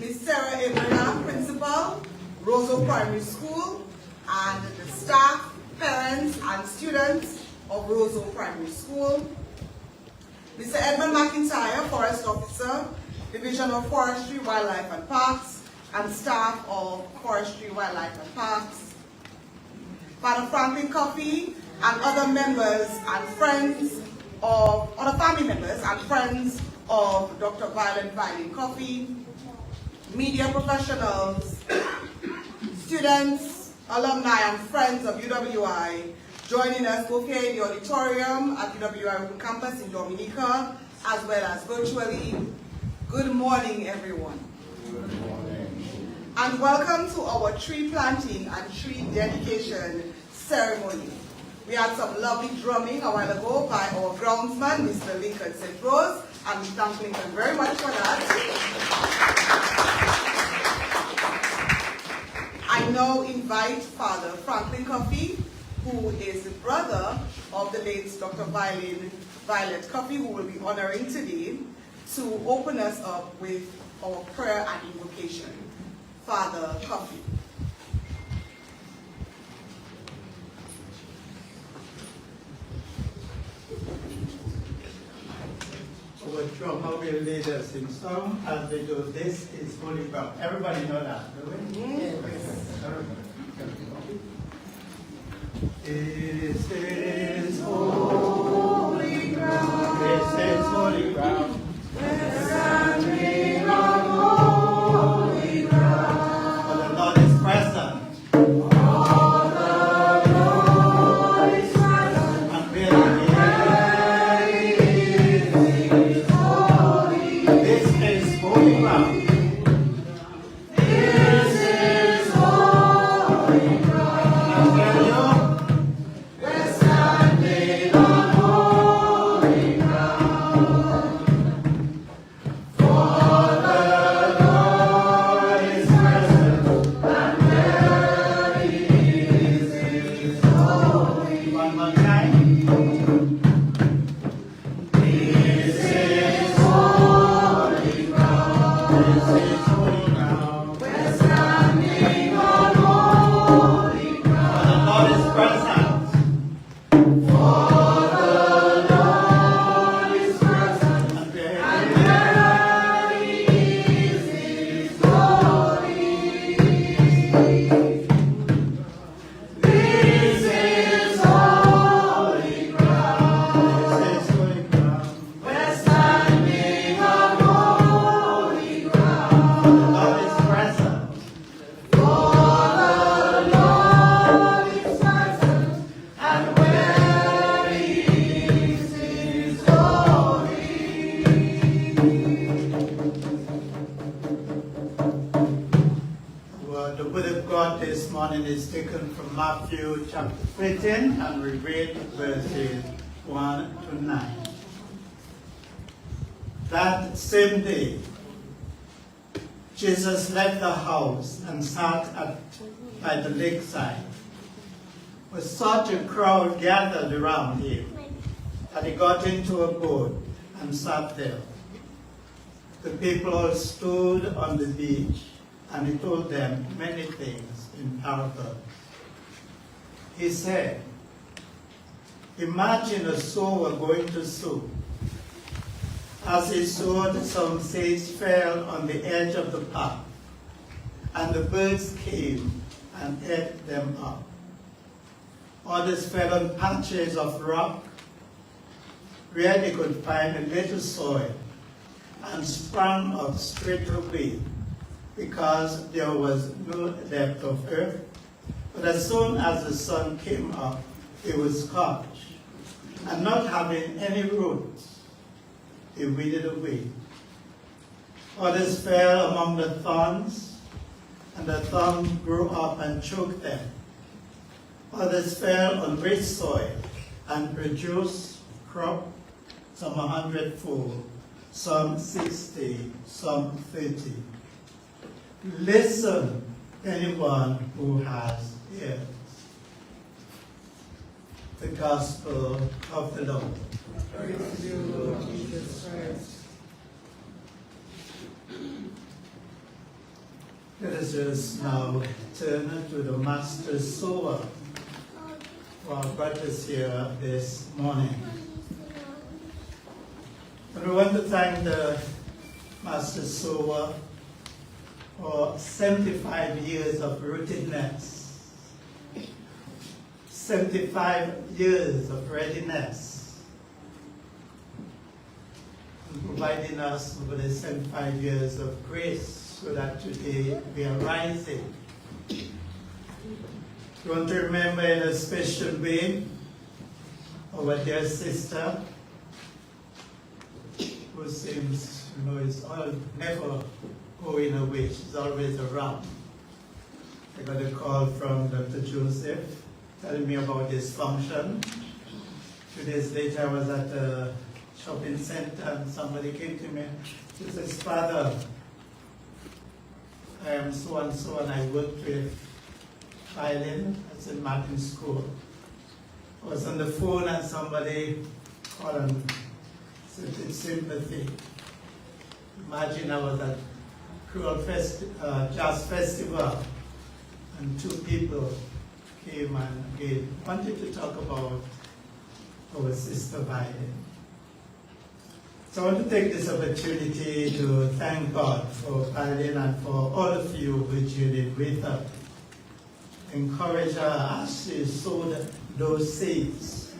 Ms. Sarah Abraham, Principal, Roseau Primary School, and the staff, parents, and students of Roseau Primary School. Mr. Edmund McIntyre, Forest Officer, Division of Forestry, Wildlife and Parks, and staff of Forestry, Wildlife and Parks. Father Franklin Coffey and other members and friends of, other family members and friends of Dr. Violet Violin Coffey, media professionals, students, alumni, and friends of U.W.I, joining us both here in the auditorium at U.W.I Campus in Dominica, as well as virtually. Good morning, everyone. Good morning. And welcome to our tree planting and tree dedication ceremony. We had some lovely drumming a while ago by our groundsman, Mr. Lincoln St. Rose, and we thank Lincoln very much for that. I now invite Father Franklin Coffey, who is the brother of the late Dr. Violet Coffey, who will be honoring today, to open us up with our prayer and invocation. Father Coffey. Our drummer will lead us in song as they do This Is Holy Ground. Everybody know that, do we? Yes. This is holy ground. This is holy ground. We're standing on holy ground. For the Lord is present. And this is holy ground. Matthew chapter 15, and we read verses 1 to 9. That same day, Jesus left the house and sat by the lakeside. With such a crowd gathered around him that he got into a boat and sat there. The people all stood on the beach, and he told them many things in parables. He said, imagine a sower going to sow. As he sowed, some seeds fell on the edge of the path, and the birds came and ate them up. Others fell on patches of rock, where they could find a little soil, and sprang up straight away, because there was no depth of earth. But as soon as the sun came up, it was scorched, and not having any roots, it withered away. Others fell among the thorns, and the thorns grew up and choked them. Others fell on rich soil and produced crop, some 100-fold, some 60, some 30. Listen, anyone who has ears. The Gospel of the Lord. Praise to you, Lord Jesus Christ. Let us just now turn to the Master Sower for our brothers here this morning. And we want to thank the Master Sower for 75 years of rootedness, 75 years of readiness, and providing us over the 75 years of grace so that today we are rising. We want to remember in a special way our dear sister who seems, is never going away. She's always around. I got a call from Dr. Joseph telling me about this function. 2 days later, I was at a shopping center and somebody came to me. She says, "Father, I am so and so and I worked with violin at St. Martin's School." I was on the phone and somebody called and said in sympathy. Imagine I was at Creole Jazz Festival and 2 people came and wanted to talk about our sister violin. So I want to take this opportunity to thank God for violin and for all of you who journeyed with her. Encourage her as she sowed those seeds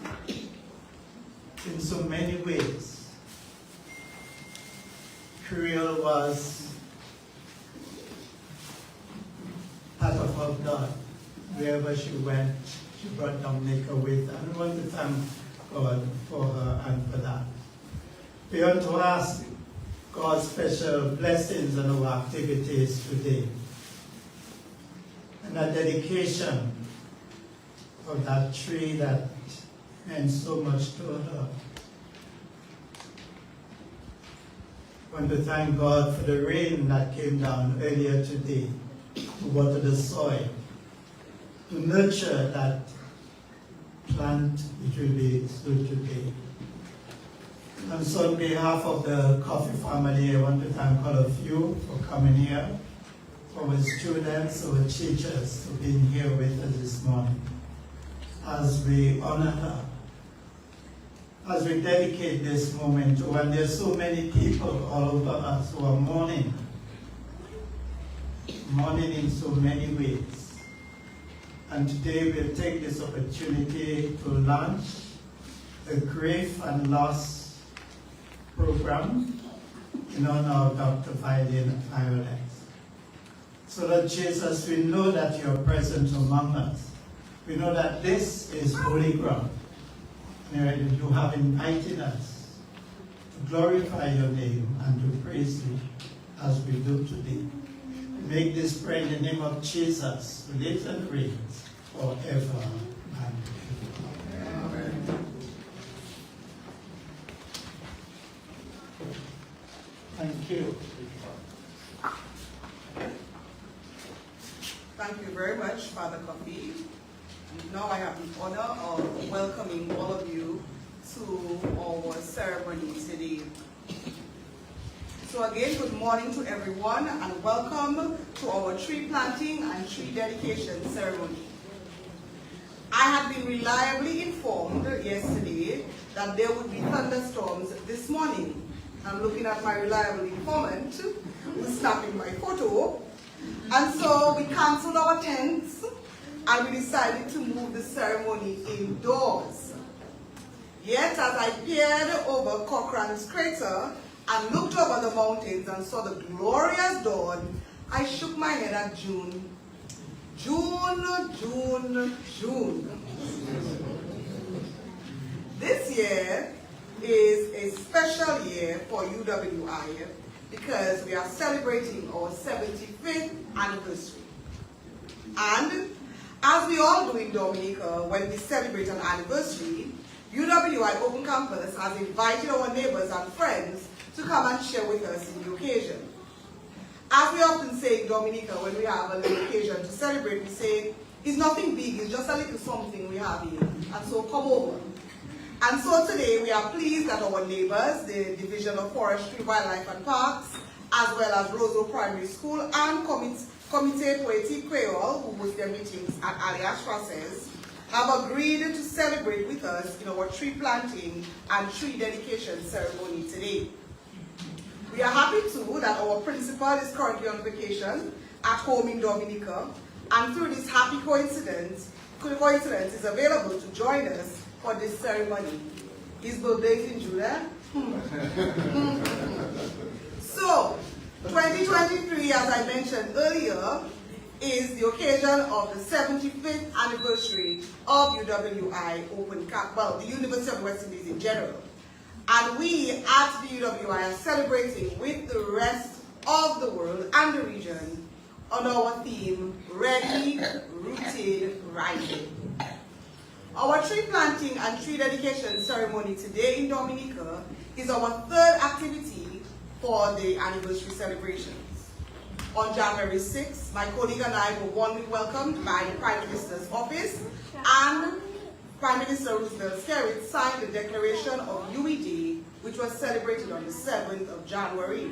in so many ways. Creole was part of her blood. Wherever she went, she brought Dominica with her. And we want to thank God for her and for that. We want to ask God's special blessings on our activities today. And a dedication of that tree that meant so much to her. I want to thank God for the rain that came down earlier today to water the soil, to nurture that plant which will be stood today. And so on behalf of the Coffee family, I want to thank all of you for coming here, for our students, our teachers, for being here with us this morning. As we honor her, as we dedicate this moment to her, and there are so many people all over us who are mourning in so many ways. And today we'll take this opportunity to launch a grief and loss program in honor of Dr. Violin Violet. So Lord Jesus, we know that you are present among us. We know that this is holy ground. And you have invited us to glorify your name and to praise you as we do today. Make this prayer in the name of Jesus, who lives and reigns forever and ever. Amen. Thank you. Thank you very much, Father Coffee. And now I have the honor of welcoming all of you to our ceremony today. So again, good morning to everyone and welcome to our tree planting and tree dedication ceremony. I had been reliably informed yesterday that there would be thunderstorms this morning. I'm looking at my reliable informant who's snapping my photo. And so we canceled our tents and we decided to move the ceremony indoors. Yet as I peered over Cochrane's crater and looked over the mountains and saw the glorious dawn, I shook my head at June. June. This year is a special year for U.W.I because we are celebrating our 75th anniversary. And as we all do in Dominica, when we celebrate an anniversary, U.W.I Open Campus has invited our neighbors and friends to come and share with us in the occasion. As we often say in Dominica, when we have a little occasion to celebrate, we say, it's nothing big, it's just a little something we have here, and so come over. And so today we are pleased that our neighbors, the Division of Forestry, Wildlife and Parks, as well as Roseau Primary School and Comité Poétique Creole, who host their meetings at Alias Frances, have agreed to celebrate with us in our tree planting and tree dedication ceremony today. We are happy too that our principal is currently on vacation at home in Dominica, and through this happy coincidence is available to join us for this ceremony. His birthday is in July. So, 2023, as I mentioned earlier, is the occasion of the 75th anniversary of U.W.I Open Campus, well, the University of West Indies in general. And we at the U.W.I are celebrating with the rest of the world and the region on our theme, Ready, Rooted, Rising. Our tree planting and tree dedication ceremony today in Dominica is our third activity for the anniversary celebrations. On January 6th, my colleague and I were warmly welcomed by the Prime Minister's office, and Prime Minister Roosevelt Skerrit signed the declaration of U.W.I Day, which was celebrated on the 7th of January.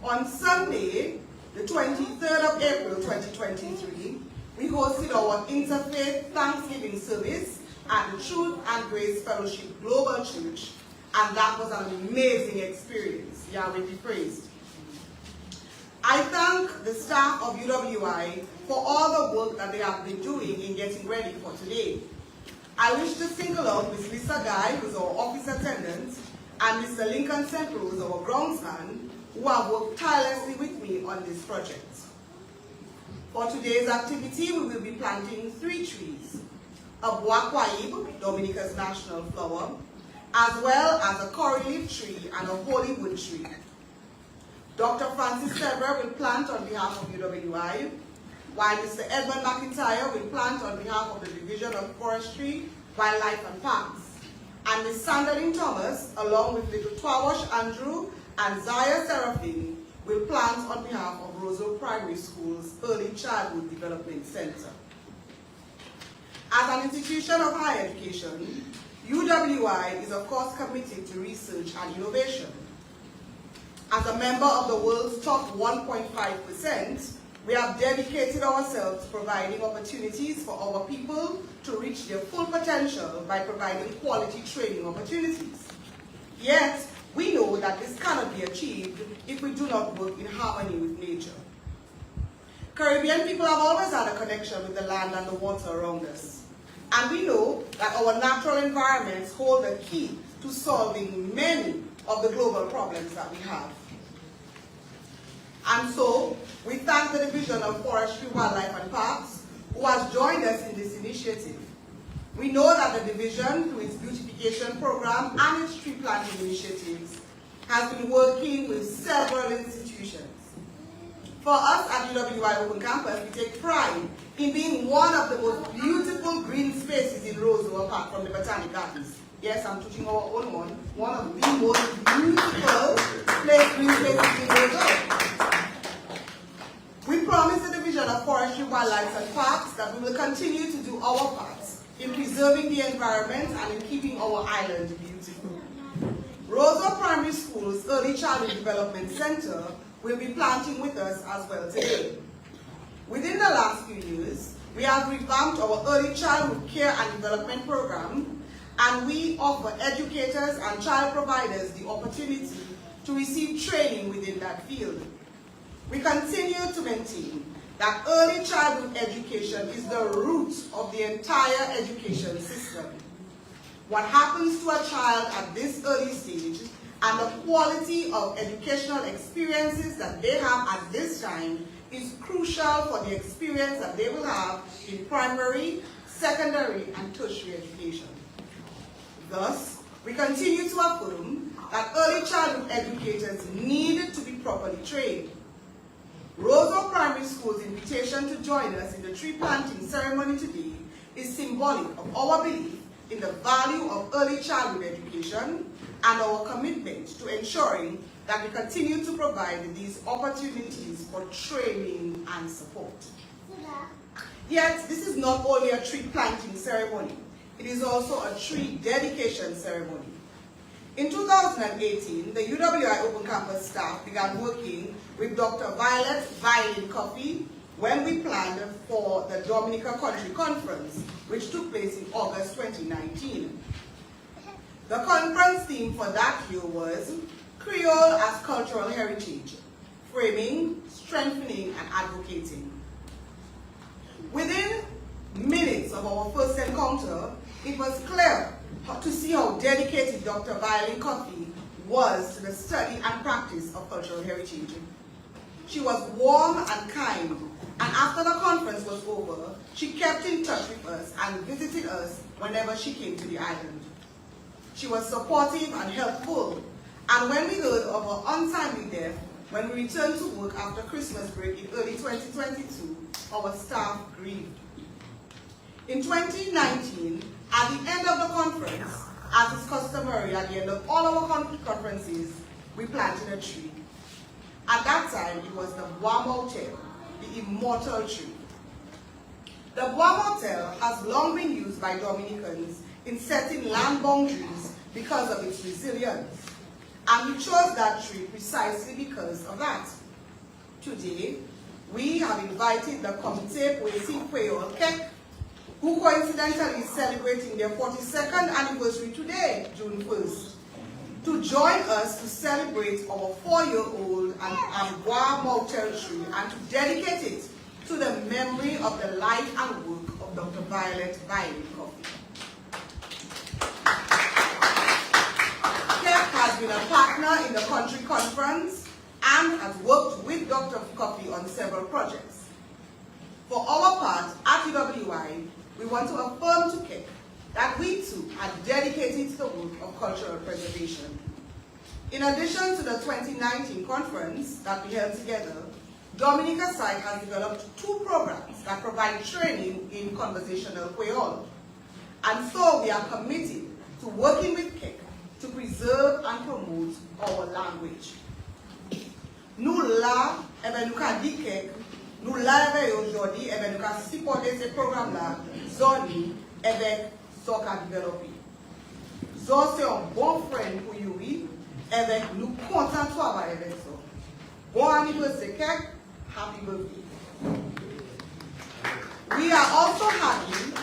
On Sunday, the 23rd of April 2023, we hosted our Interfaith Thanksgiving service at the Truth and Grace Fellowship Global Church, and that was an amazing experience. Yahweh be praised. I thank the staff of U.W.I for all the work that they have been doing in getting ready for today. I wish to single out Ms. Lisa Guy, who is our office attendant, and Mr. Lincoln Central, who is our groundsman, who have worked tirelessly with me on this project. For today's activity, we will be planting 3 trees: a Bois-Quaib, Dominica's national flower, as well as a curry leaf tree and a holy wood tree. Dr. Francis Sever will plant on behalf of U.W.I, while Mr. Edmund McIntyre will plant on behalf of the Division of Forestry, Wildlife and Parks. And Ms. Sanderling Thomas, along with Little Twawash Andrew and Zaya Seraphine, will plant on behalf of Roseau Primary School's Early Childhood Development Center. As an institution of higher education, U.W.I is of course committed to research and innovation. As a member of the world's top 1.5%, we have dedicated ourselves to providing opportunities for our people to reach their full potential by providing quality training opportunities. Yet, we know that this cannot be achieved if we do not work in harmony with nature. Caribbean people have always had a connection with the land and the water around us. And we know that our natural environments hold the key to solving many of the global problems that we have. And so, we thank the Division of Forestry, Wildlife and Parks, who has joined us in this initiative. We know that the Division, through its beautification program and its tree planting initiatives, has been working with several institutions. For us at U.W.I Open Campus, we take pride in being one of the most beautiful green spaces in Roseau, apart from the Botanic Gardens. Yes, I'm touching our own one of the most beautiful green spaces in Roseau. We promise the Division of Forestry, Wildlife and Parks that we will continue to do our part in preserving the environment and in keeping our island beautiful. Roseau Primary School's Early Childhood Development Center will be planting with us as well today. Within the last few years, we have revamped our early childhood care and development program, and we offer educators and child providers the opportunity to receive training within that field. We continue to maintain that early childhood education is the root of the entire education system. What happens to a child at this early stage and the quality of educational experiences that they have at this time is crucial for the experience that they will have in primary, secondary, and tertiary education. Thus, we continue to affirm that early childhood educators need to be properly trained. Roseau Primary School's invitation to join us in the tree planting ceremony today is symbolic of our belief in the value of early childhood education and our commitment to ensuring that we continue to provide these opportunities for training and support. Yet, this is not only a tree planting ceremony, it is also a tree dedication ceremony. In 2018, the U.W.I Open Campus staff began working with Dr. Violet Violin Coffey when we planned for the Dominica Country Conference, which took place in August 2019. The conference theme for that year was Creole as Cultural Heritage, Framing, Strengthening, and Advocating. Within minutes of our first encounter, it was clear to see how dedicated Dr. Violin Coffey was to the study and practice of cultural heritage. She was warm and kind, and after the conference was over, she kept in touch with us and visited us whenever she came to the island. She was supportive and helpful, and when we heard of her untimely death, when we returned to work after Christmas break in early 2022, our staff grieved. In 2019, at the end of the conference, as is customary at the end of all our conferences, we planted a tree. At that time, it was the U.W.I Motel, the immortal tree. The U.W.I Motel has long been used by Dominicans in setting land boundaries because of its resilience. And we chose that tree precisely because of that. Today, we have invited the Comité Poétique Creole Kek, who coincidentally is celebrating their 42nd anniversary today, June 1st, to join us to celebrate our 4-year-old and U.W.I Motel tree and to dedicate it to the memory of the life and work of Dr. Violet Violin Coffey. KEP has been a partner in the country conference and has worked with Dr. Coffey on several projects. For our part, at U.W.I, we want to affirm to KEP that we too are dedicated to the work of cultural preservation. In addition to the 2019 conference that we held together, Dominica site has developed 2 programs that provide training in conversational Creole. And so we are committed to working with KEP to preserve and promote our language. Nous là, nous avons dit que nous l'avons aujourd'hui, nous avons supporté ce programme-là, zone avec ce qu'on a développé. So c'est un bon friend pour Yuri, avec nous contents de travailler avec ça. Bon anniversaire, Kek, happy birthday. We are also happy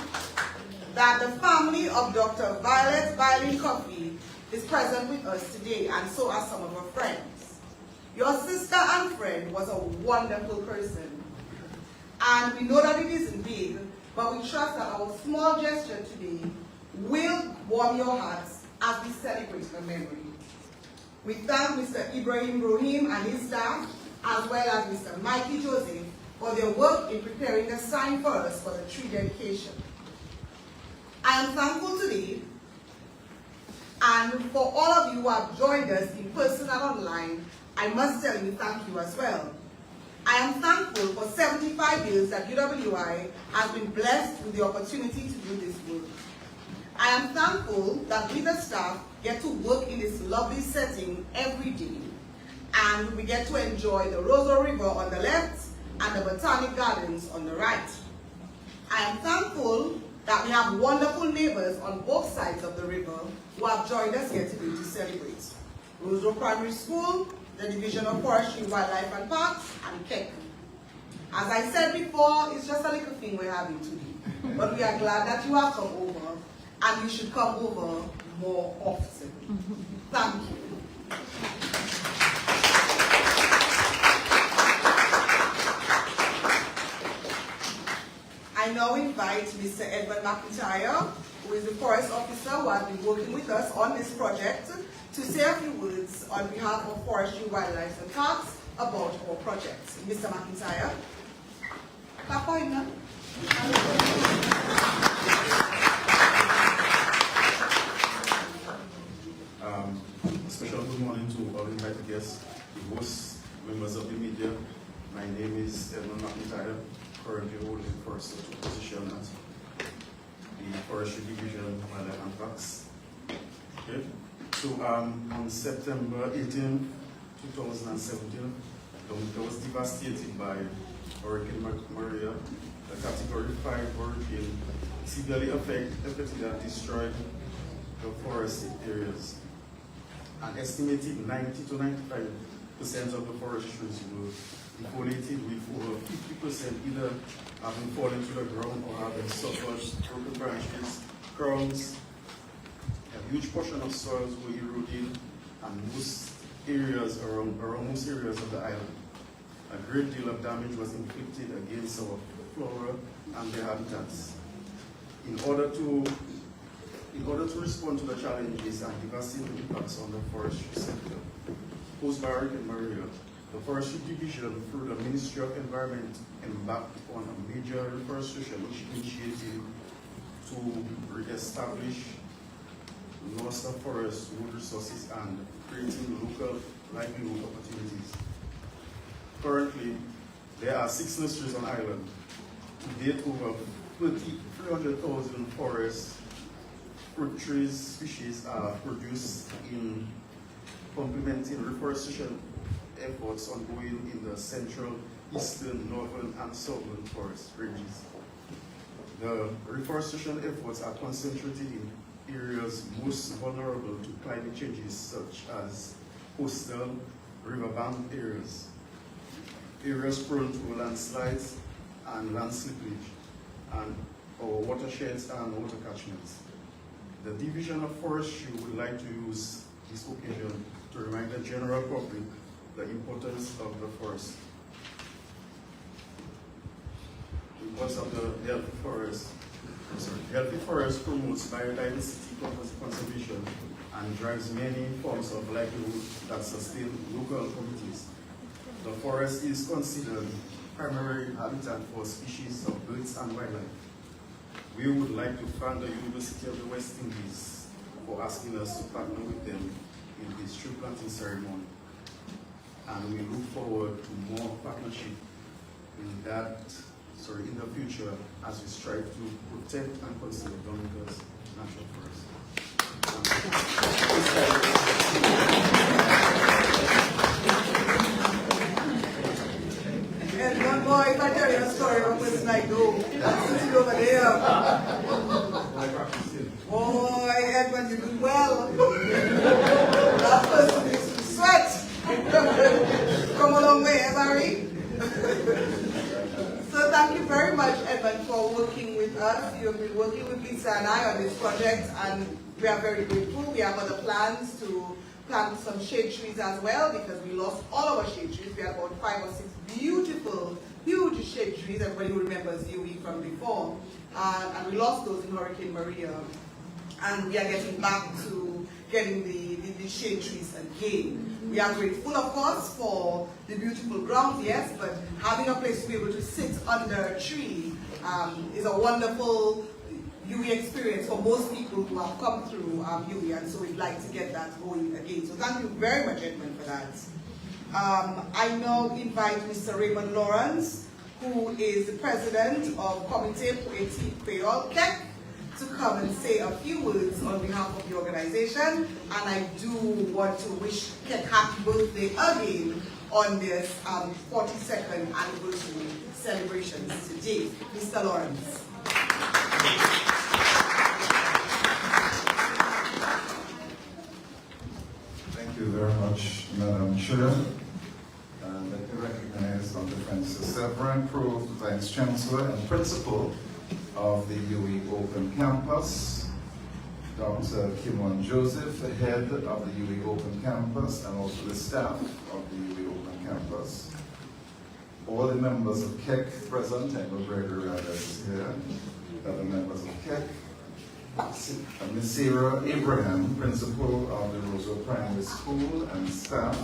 that the family of Dr. Violet Violin Coffey is present with us today, and so are some of her friends. Your sister and friend was a wonderful person. And we know that it isn't big, but we trust that our small gesture today will warm your hearts as we celebrate her memory. We thank Mr. Ibrahim Rohim and his staff, as well as Mr. Mikey Joseph, for their work in preparing the sign for us for the tree dedication. I am thankful today, and for all of you who have joined us in person and online, I must tell you thank you as well. I am thankful for 75 years that U.W.I has been blessed with the opportunity to do this work. I am thankful that we, the staff, get to work in this lovely setting every day, and we get to enjoy the Roseau River on the left and the Botanic Gardens on the right. I am thankful that we have wonderful neighbors on both sides of the river who have joined us here today to celebrate. Roseau Primary School, the Division of Forestry, Wildlife and Parks, and KEK. As I said before, it's just a little thing we're having today. But we are glad that you have come over, and you should come over more often. Thank you. I now invite Mr. Edward McIntyre, who is the forest officer who has been working with us on this project, to say a few words on behalf of Forestry, Wildlife and Parks about our project. Mr. McIntyre. A special good morning to all invited guests, the hosts, members of the media. My name is Edward McIntyre, currently holding forest position at the Forestry Division, Wildlife and Parks. Okay. So on September 18, 2017, Dominica was devastated by Hurricane Maria. The Category 5 hurricane severely affected and destroyed the forested areas. an estimated 90 to 95% of the forest trees were defoliated, with over 50% either having fallen to the ground or having suffered broken branches, crowns. A huge portion of soils were eroded, and most areas around most areas of the island. A great deal of damage was inflicted against our flora and their habitats. In order to respond to the challenges and devastating impacts on the forestry sector posed by Hurricane Maria, the Forestry Division, through the Ministry of Environment, embarked on a major reforestation initiative to re-establish loss of forest, wood resources, and creating local livelihood opportunities. Currently, there are 6 nurseries on island. To date, over 300,000 forest fruit trees species are produced, in complementing reforestation efforts ongoing in the central, eastern, northern, and southern forest ranges. The reforestation efforts are concentrated in areas most vulnerable to climate changes, such as coastal, riverbank areas, areas prone to landslides and land slippage, and or watersheds and water catchments. The Division of Forestry would like to use this occasion to remind the general public the importance of the forest. Because of the healthy forest, healthy forest promotes biodiversity conservation and drives many forms of livelihood that sustain local communities. The forest is considered primary habitat for species of birds and wildlife. We would like to thank the University of the West Indies for asking us to partner with them in this tree planting ceremony. And we look forward to more partnership in the future as we strive to protect and conserve Dominica's natural forests. And one boy, if I tell you a story of this night, though, that's sitting over there. Boy, Edmund, you do well. That person is to sweat. Come a long way, Barry. So thank you very much, Edmund, for working with us. You have been working with Lisa and I on this project, and we are very grateful. We have other plans to plant some shade trees as well, because we lost all our shade trees. We had about 5 or 6 beautiful, huge shade trees. Everybody who remembers U.W.I from before. And we lost those in Hurricane Maria. And we are getting back to getting the shade trees again. We are grateful, of course, for the beautiful ground, yes, but having a place to be able to sit under a tree is a wonderful U.W.I experience for most people who have come through U.W.I, and so we'd like to get that going again. So thank you very much, Edmund, for that. I now invite Mr. Raymond Lawrence, who is the president of Comité pour Éthique Creole, KEC, to come and say a few words on behalf of the organization. And I do want to wish KEC happy birthday again on this 42nd anniversary celebrations today. Mr. Lawrence. Thank you very much, Madam Chair. And let me recognize Dr. Francis Severin, Vice Chancellor and Principal of the U.W.I Open Campus, Dr. Kimon Joseph, the head of the U.W.I Open Campus, and also the staff of the U.W.I Open Campus. All the members of KEC present, I know Gregory Rada is here, other members of KEC, Ms. Sarah Abraham, principal of the Roseau Primary School, and staff,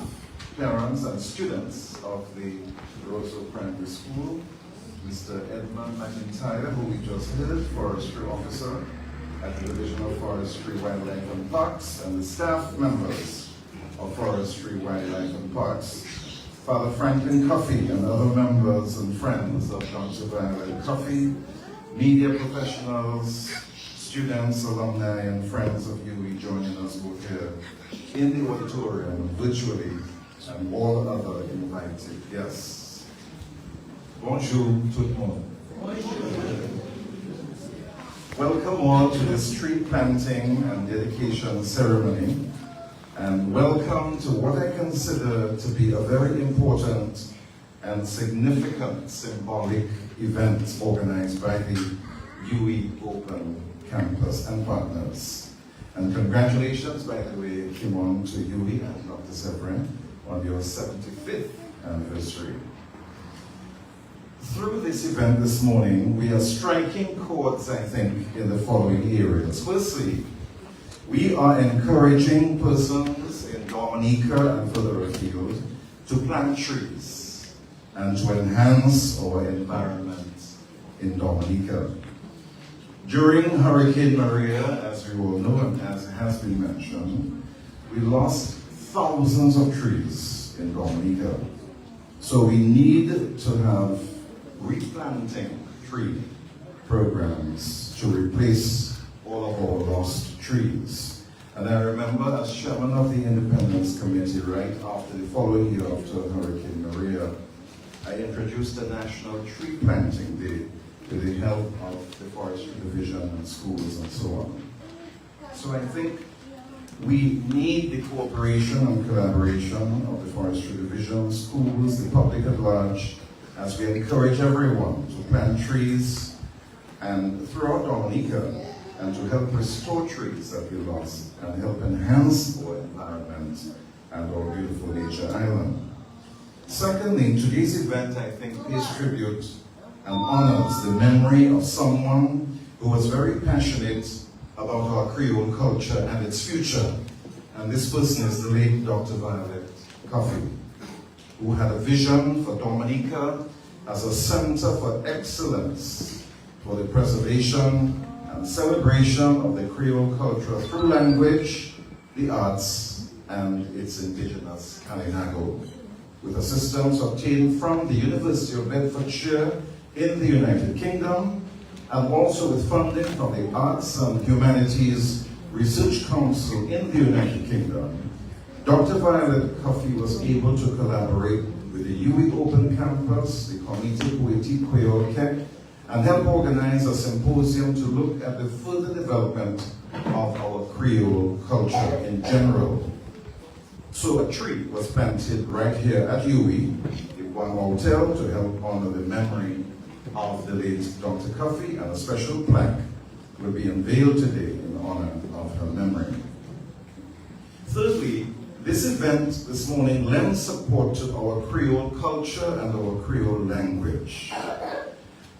parents, and students of the Roseau Primary School, Mr. Edmund McIntyre, who we just heard, forestry officer at the Division of Forestry, Wildlife and Parks, and the staff members of Forestry, Wildlife and Parks, Father Franklin Coffey, and other members and friends of Dr. Violet Coffey, media professionals, students, alumni, and friends of U.W.I joining us both here in the auditorium, virtually, and all other invited guests. Bonjour tout le monde. Welcome all to this tree planting and dedication ceremony and welcome to what I consider to be a very important and significant symbolic event organized by the U.W.I Open Campus and partners. And congratulations, by the way, Kimon, to U.W.I and Dr. Severin on your 75th anniversary. Through this event this morning, we are striking chords, I think, in the following areas. Firstly, we are encouraging persons in Dominica and further afield to plant trees and to enhance our environment in Dominica. During Hurricane Maria, as we all know and as has been mentioned, we lost thousands of trees in Dominica. So we need to have replanting tree programs to replace all of our lost trees. And I remember as chairman of the Independence Committee, right after the following year after Hurricane Maria, I introduced a National Tree Planting Day with the help of the Forestry Division and schools and so on. So I think we need the cooperation and collaboration of the Forestry Division, schools, the public at large, as we encourage everyone to plant trees and throughout Dominica and to help restore trees that we lost and help enhance our environment and our beautiful nature island. Secondly, today's event, I think, pays tribute and honors the memory of someone who was very passionate about our Creole culture and its future. And this person is the late Dr. Violet Coffey, who had a vision for Dominica as a center for excellence for the preservation and celebration of the Creole culture through language, the arts, and its indigenous Kalinago, with assistance obtained from the University of Bedfordshire in the United Kingdom, and also with funding from the Arts and Humanities Research Council in the United Kingdom. Dr. Violet Coffey was able to collaborate with the U.W.I Open Campus, the Comité Poétique Creole Québec, and help organize a symposium to look at the further development of our Creole culture in general. So a tree was planted right here at U.W.I, the One Hotel, to help honor the memory of the late Dr. Coffey, and a special plaque will be unveiled today in honor of her memory. Thirdly, this event this morning lends support to our Creole culture and our Creole language.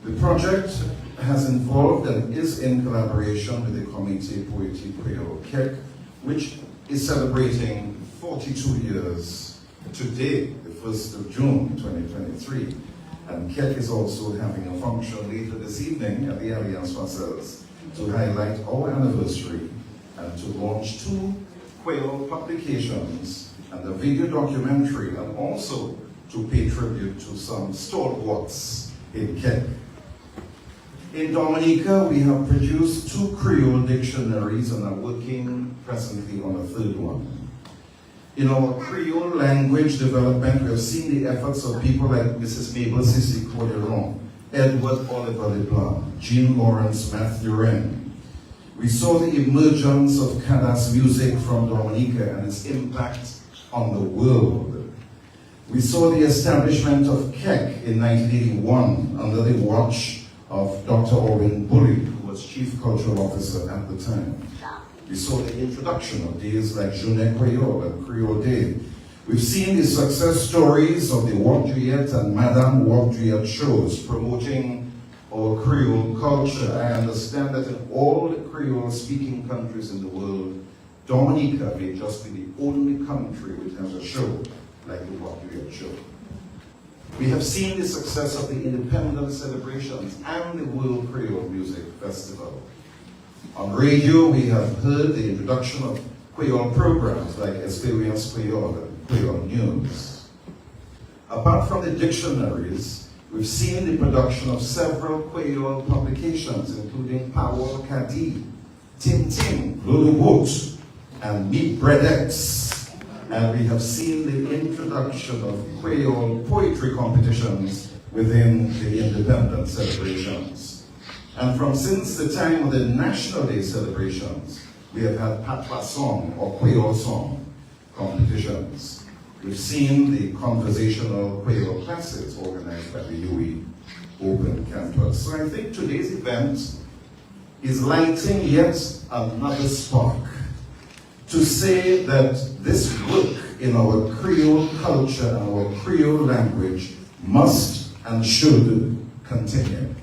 The project has involved and is in collaboration with the Comité Poétique Creole Québec, which is celebrating 42 years today, the 1st of June 2023. And Québec is also having a function later this evening at the Alliance Française to highlight our anniversary and to launch 2 Creole publications and a video documentary, and also to pay tribute to some stalwarts in Québec. In Dominica, we have produced 2 Creole dictionaries and are working presently on a 3rd one. In our Creole language development, we have seen the efforts of people like Mrs. Mabel Sissi Corderon, Edward Oliver LeBlanc, Jean Lawrence Mathurin. We saw the emergence of Cadas music from Dominica and its impact on the world. We saw the establishment of KEC in 1981 under the watch of Dr. Orwin Bully, who was Chief Cultural Officer at the time. We saw the introduction of days like Journée Creole and Creole Day. We've seen the success stories of the Walt Juliet and Madame Walt Juliet shows promoting our Creole culture. I understand that in all the Creole-speaking countries in the world, Dominica may just be the only country which has a show like the Walt Juliet show. We have seen the success of the independence celebrations and the World Creole Music Festival. On radio, we have heard the introduction of Creole programs like Experience Creole and Creole News. Apart from the dictionaries, we've seen the production of several Creole publications, including Power Kadi, Tim Tim, Lulu Boot, and Meat Bread X. And we have seen the introduction of Creole poetry competitions within the independence celebrations. And since the time of the National Day celebrations, we have had Patois song or Creole song. competitions. We've seen the conversational Quail classes organized by the U.W.I Open Campus. So I think today's event is lighting yet another spark to say that this work in our Creole culture and our Creole language must and should continue.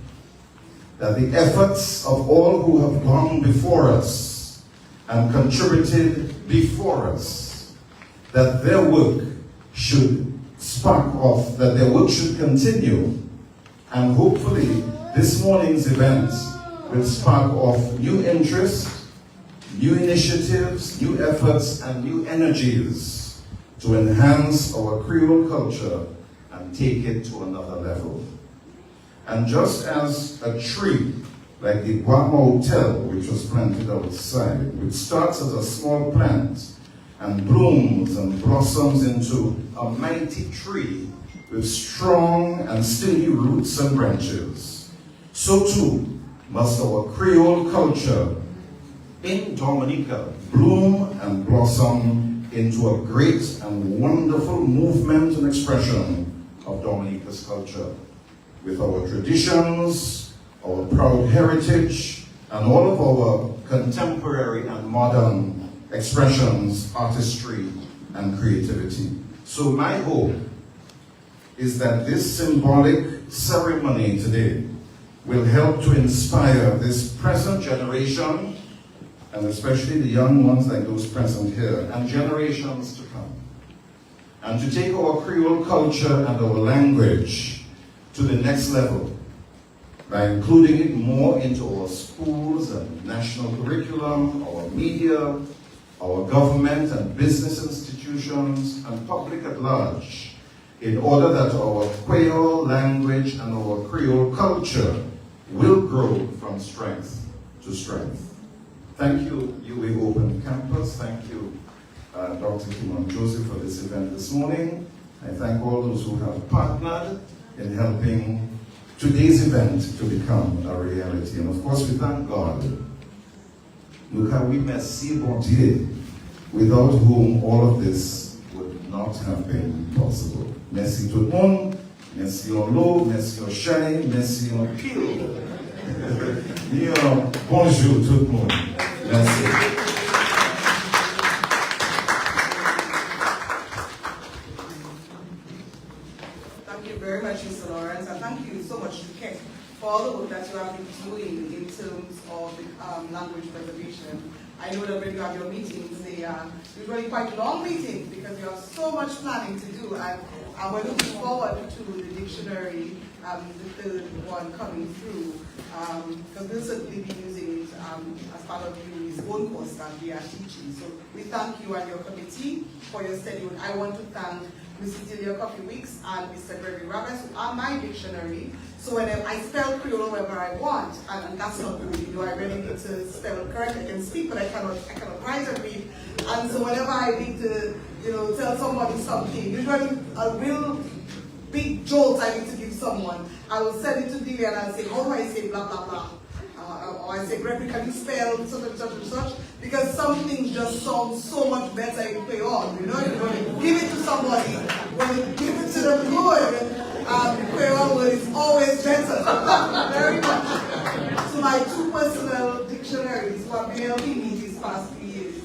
That the efforts of all who have gone before us and contributed before us, that their work should spark off, that their work should continue, and hopefully this morning's event will spark off new interest, new initiatives, new efforts, and new energies to enhance our Creole culture and take it to another level. And just as a tree, like the Guam Hotel, which was planted outside, which starts as a small plant and blooms and blossoms into a mighty tree with strong and sturdy roots and branches, so too must our Creole culture in Dominica bloom and blossom into a great and wonderful movement and expression of Dominica's culture, with our traditions, our proud heritage, and all of our contemporary and modern expressions, artistry, and creativity. So my hope is that this symbolic ceremony today will help to inspire this present generation, and especially the young ones like those present here, and generations to come, and to take our Creole culture and our language to the next level by including it more into our schools and national curriculum, our media, our government and business institutions, and public at large, in order that our Creole language and our Creole culture will grow from strength to strength. Thank you, U.W.I Open Campus. Thank you, Dr. Kimon Joseph, for this event this morning. I thank all those who have partnered in helping today's event to become a reality. And of course, we thank God. Nous oui, merci, bon Dieu, without whom all of this would not have been possible. Merci tout le monde, merci en l'eau, merci en chai, merci en pile. Bonjour tout le monde. Merci. Thank you very much, Mr. Lawrence, and thank you so much to Ken for all the work that you have been doing in terms of the language preservation. I know that when you have your meetings, they are usually quite long meetings because you have so much planning to do, and we're looking forward to the dictionary, the third one coming through, because we'll certainly be using it as part of his own course that we are teaching. So we thank you and your committee for your steady work. I want to thank Mrs. Delia Coffee Weeks and Mr. Gregory Roberts, who are my dictionary. So whenever I spell Creole wherever I want, and that's not good, you know, I really need to spell it correct. I can speak, but I cannot write and read. And so whenever I need to, you know, tell somebody something, usually a real big jolt I need to give someone, I will send it to Delia and I'll say, how do I say blah, blah, blah? Or I say, Gregory, can you spell such and such and such? Because some things just sound so much better in Creole, you know? When you give it to somebody, when you give it to them good, Creole word is always better. Very much. So my two personal dictionaries who have been helping me these past few years.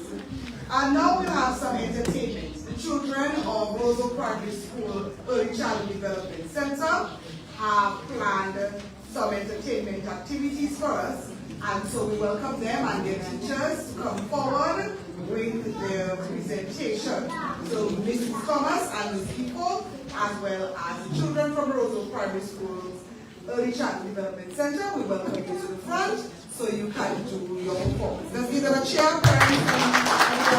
And now we'll have some entertainment. The children of Roseau Primary School Early Childhood Development Center have planned some entertainment activities for us, and so we welcome them and their teachers to come forward with their presentation. So Mrs. Thomas and Ms. People, as well as the children from Roseau Primary School's Early Childhood Development Center, we welcome you to the front so you can do your performance. Let's give them a cheer, parents.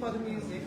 for the music.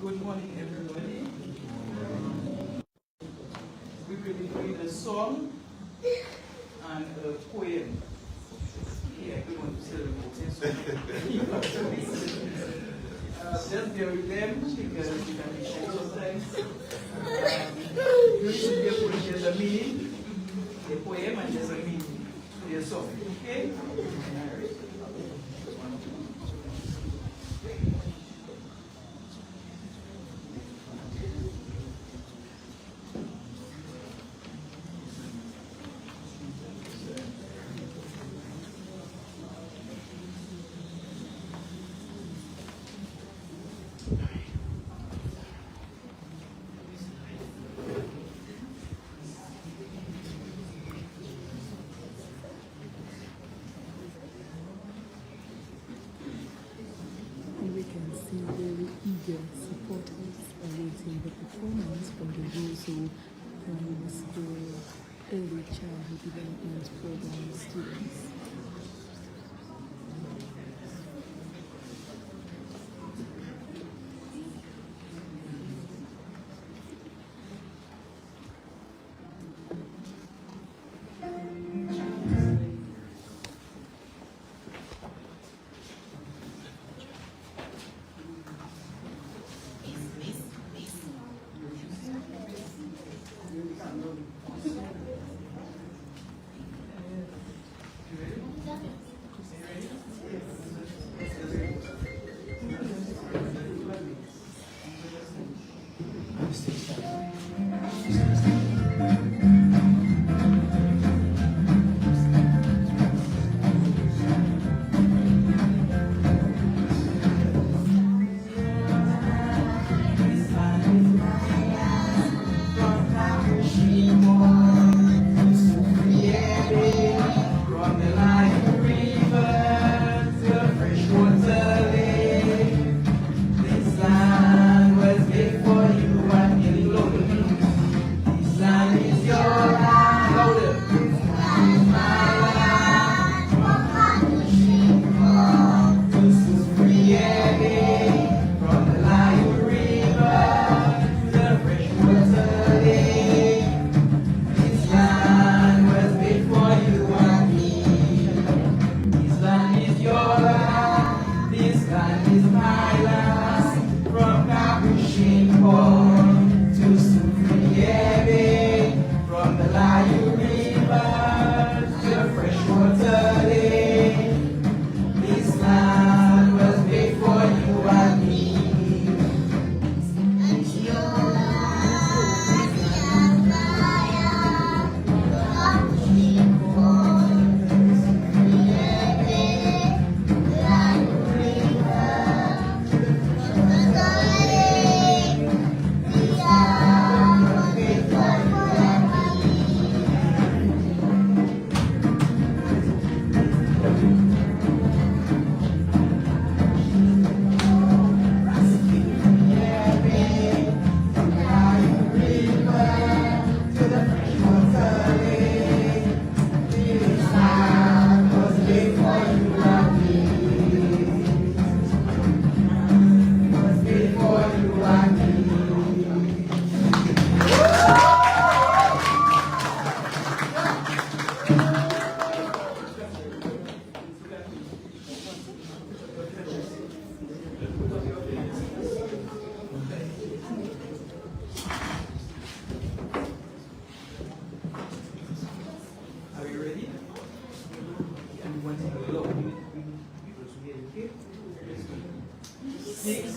Good morning, everybody. We will read a song and a poem. Yeah, I don't want to say the poem, so you have to listen. Just bear with them because you can be shy sometimes. You listen carefully, there's a meaning, the poem, and there's a meaning to the song. Okay? We can see very eager supporters awaiting the performance from the Roseau Primary School Early Childhood Development Program students. You ready?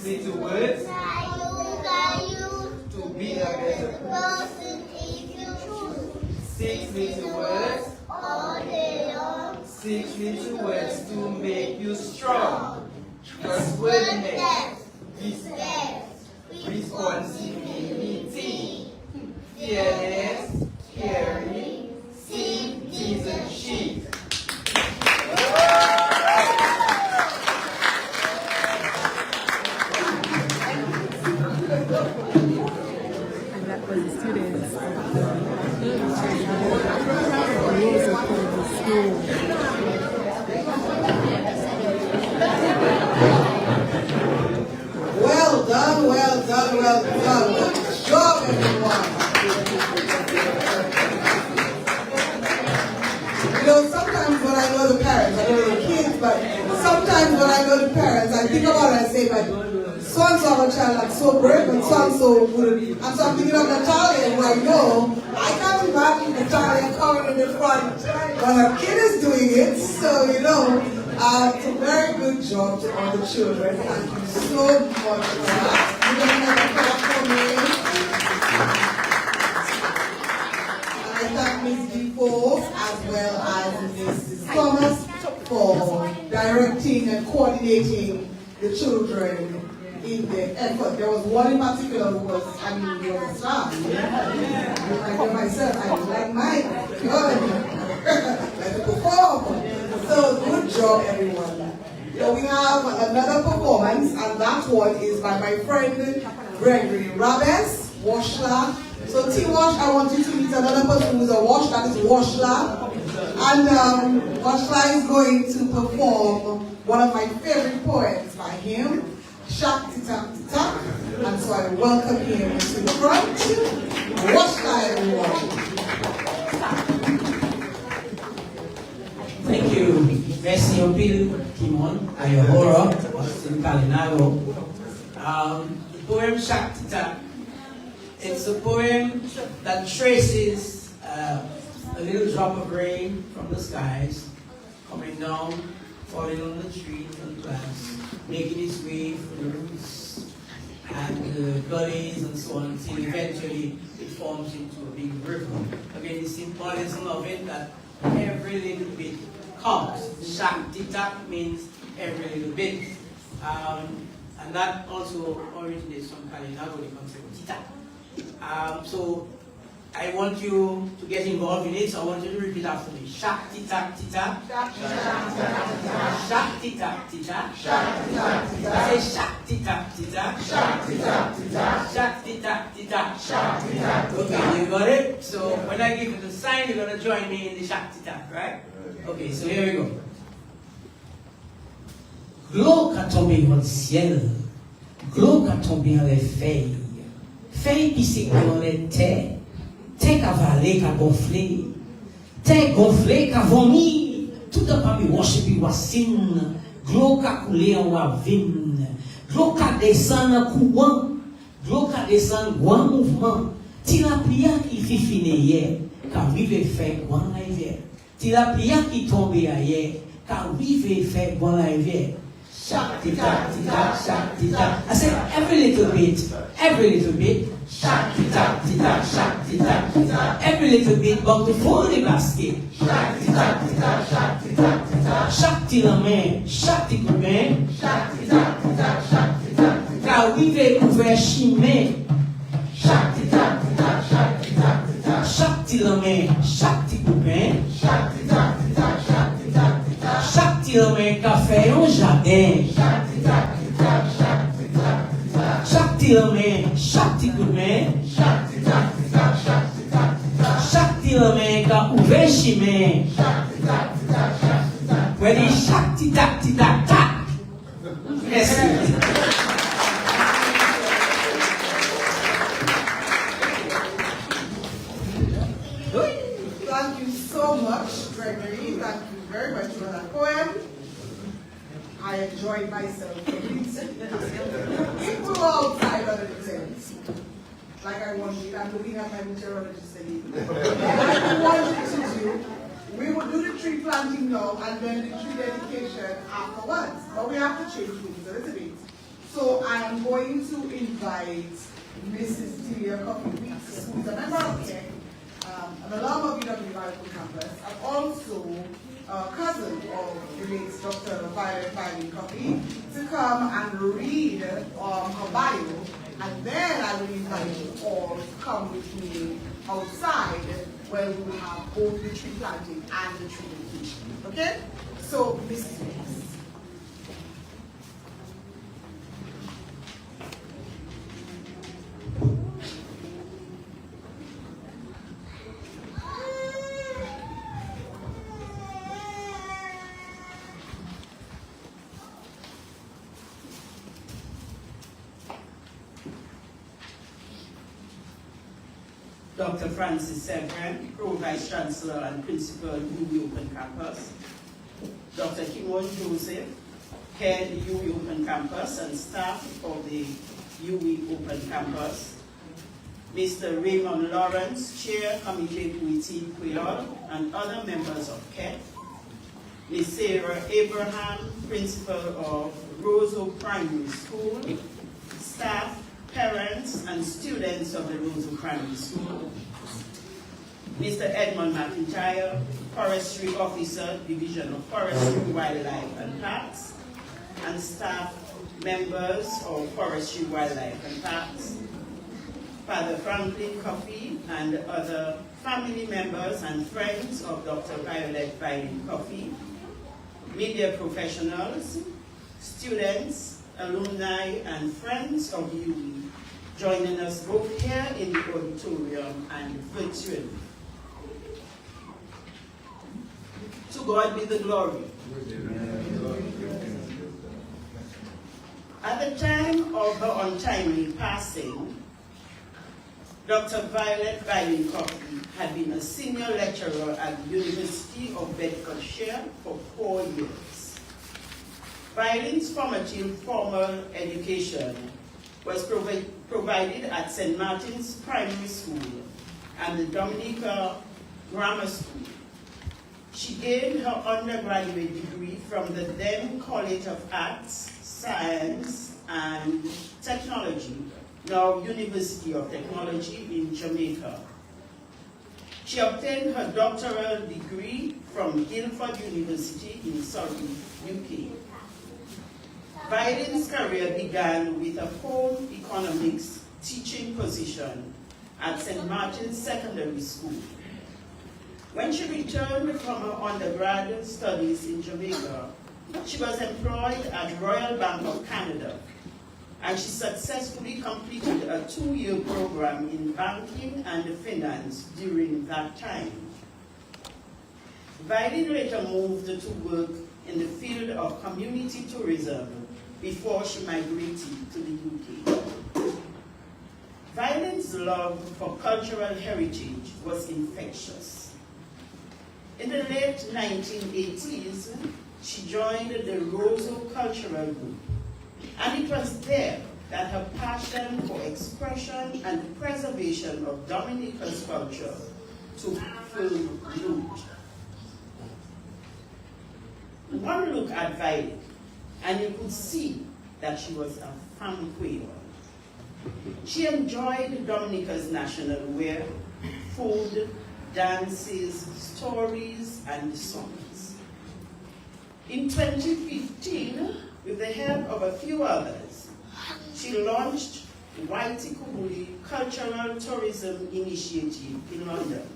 6 little words to be a better person. 6 little words. 6 little words to make you strong. Trustworthiness. Respect. Responsibility. Fearless. Caring. Citizenship. And that was the students of the U.W.I Campus school. Well done, well done, well done. Good job, everyone. You know, sometimes when I know the parents, I don't know the kids, but sometimes when I know the parents, I think about it and say, but so-and-so have a child that's so brave and so-and-so would. And so I'm thinking of Natalia, who I know. I can't imagine Natalia coming in the front when her kid is doing it. So, you know, it's a very good job to all the children. Thank you so much for that. You're going to have a clap for me. I thank Ms. Defoe as well as Mrs. Thomas for directing and coordinating the children in the effort. There was one in particular who was, he was a star. I know myself, I was like mine. Good. Let's perform. So good job, everyone. So we have another performance, and that one is by my friend Gregory Rabes, Washla. So T-Wash, I want you to meet another person who's a wash, that is Washla. And Washla is going to perform one of my favorite poems by him, Shak Tita Tita. And so I welcome him to the front. Washla, everyone. Thank you. Merci un pile, Kimon, à Yahora, Austin Calinago. The poem Shak Tita. It's a poem that traces a little drop of rain from the skies, coming down, falling on the trees and plants, making its way through the roots and the gullies and so on, until eventually it forms into a big river. Again, the symbolism of it, that every little bit counts. Shak Tita means every little bit. And that also originates from Kalinago, the concept of Tita. So I want you to get involved in it, so I want you to repeat after me. Shak Tita Tita. Shak Tita Tita. Say Shak Tita Tita. Shak Tita Tita. Okay, you got it? So when I give you the sign, you're going to join me in the Shak Tita, right? Okay, so here we go. Glauque a tombé dans le ciel, glauque a tombé dans les feuilles, feuilles qui s'écoulent dans les terres, terre qui a valé, qui a gonflé, terre gonflée, qui a vomi, tout a pas mis roche et puis racine, glauque a coulé en ravine, glauque a descendu en courant, glauque a descendu en mouvement, si la prière qui fit finir hier, qui arrive faire grand rivière, si la prière qui tombe hier, qui arrive faire grand rivière. Shak Tita Tita, Shak Tita. I said every little bit, Shak Tita Tita, Shak Tita Tita. Every little bit, but to full the basket. Shak Tita Tita, Shak Tita Tita. Shak Tita main, Shak Tita main. Shak Tita Tita, Shak Tita Tita. Car we vais ouvrir chemin. Shak Tita Tita, Shak Tita Tita. Shak Tita main, Shak Tita main. Shak Tita Tita, Shak Tita Tita. Shak Tita main café au jardin. Shak Tita Tita, Shak Tita Tita. Shak Tita main, Shak Tita main. Shak Tita Tita, Shak Tita Tita. Shak Tita main ka ouvert chemin. Shak Tita Tita, Shak Tita Tita. Ready? Shak Tita Tita ta. Merci. Thank you so much, Gregory. Thank you very much for that poem. I enjoyed myself. If we were outside under the tent, like I wanted, I'm looking at my meteorologist again. Like I wanted to do, we would do the tree planting now and then the tree dedication afterwards. But we have to change things a little bit. So I am going to invite Mrs. Delia Coffee-Weeks, who is a member of CARE, an alum of U.W.I Campus, and also a cousin of the late Dr. Violet Coffee, to come and read her bio, and then I will invite you all to come with me outside where we will have both the tree planting and the tree dedication. Okay? So, Mrs. Weeks. Dr. Francis Severin, Pro Vice Chancellor and Principal, U.W.I Open Campus. Dr. Kimon Joseph, Head U.W.I Open Campus and staff of the U.W.I Open Campus. Mr. Raymond Lawrence, Chair, Committee Committee Creole, and other members of CARE. Ms. Sarah Abraham, Principal of Roseau Primary School, staff, parents, and students of the Roseau Primary School. Mr. Edmund McIntyre, Forestry Officer, Division of Forestry, Wildlife and Parks, and staff members of Forestry, Wildlife and Parks. Father Franklin Coffee and other family members and friends of Dr. Violet Coffee, media professionals, students, alumni, and friends of U.W.I joining us both here in the auditorium and virtually. To God be the glory. At the time of her untimely passing, Dr. Violet Coffee had been a senior lecturer at the University of Bedfordshire for 4 years. Violet's formal education was provided at St. Martin's Primary School and the Dominica Grammar School. She gained her undergraduate degree from the then College of Arts, Science, and Technology, now University of Technology in Jamaica. She obtained her doctoral degree from Guildford University in Surrey, UK. Violet's career began with a home economics teaching position at St. Martin's Secondary School. When she returned from her undergraduate studies in Jamaica, she was employed at Royal Bank of Canada, and she successfully completed a 2-year program in banking and finance during that time. Violet later moved to work in the field of community tourism before she migrated to the UK. Violet's love for cultural heritage was infectious. In the late 1980s, she joined the Roseau Cultural Group, and it was there that her passion for expression and preservation of Dominica's culture took full root. One look at Violet, and you could see that she was a fan queen. She enjoyed Dominica's national wear, food, dances, stories, and songs. In 2015, with the help of a few others, she launched U.W.I Cultural Tourism Initiative in London.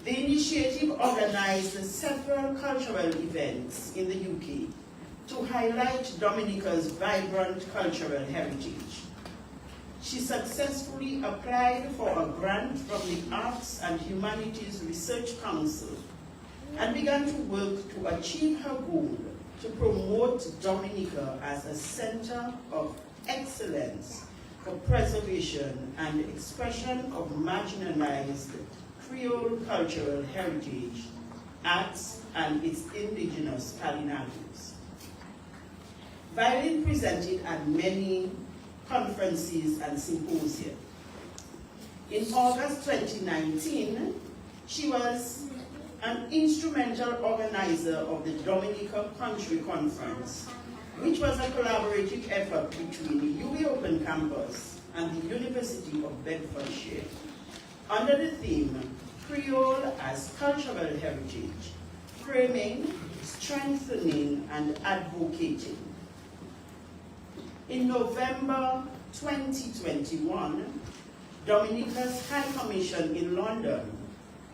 The initiative organized several cultural events in the UK to highlight Dominica's vibrant cultural heritage. She successfully applied for a grant from the Arts and Humanities Research Council and began to work to achieve her goal to promote Dominica as a center of excellence for preservation and expression of marginalized Creole cultural heritage, arts, and its indigenous Palinagos. Violet presented at many conferences and symposia. In August 2019, she was an instrumental organizer of the Dominica Country Conference which was a collaborative effort between the U.W.I Open Campus and the University of Bedfordshire, under the theme, Creole as Cultural Heritage, Framing, Strengthening, and Advocating. In November 2021, Dominica's High Commission in London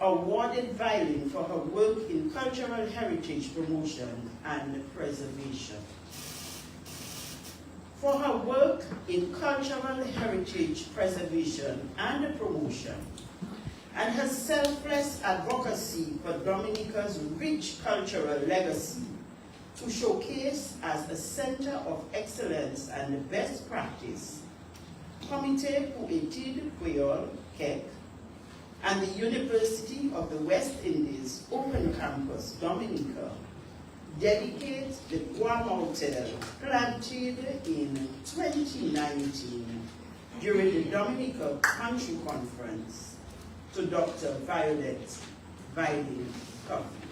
awarded Violin for her work in cultural heritage promotion and preservation. For her work in cultural heritage preservation and promotion, and her selfless advocacy for Dominica's rich cultural legacy to showcase as a center of excellence and best practice, Comité pour Études Creole, CEC, and the University of the West Indies Open Campus, Dominica, dedicate the Bois Mortel planted in 2019 during the Dominica Country Conference to Dr. Violet Violin Coffey.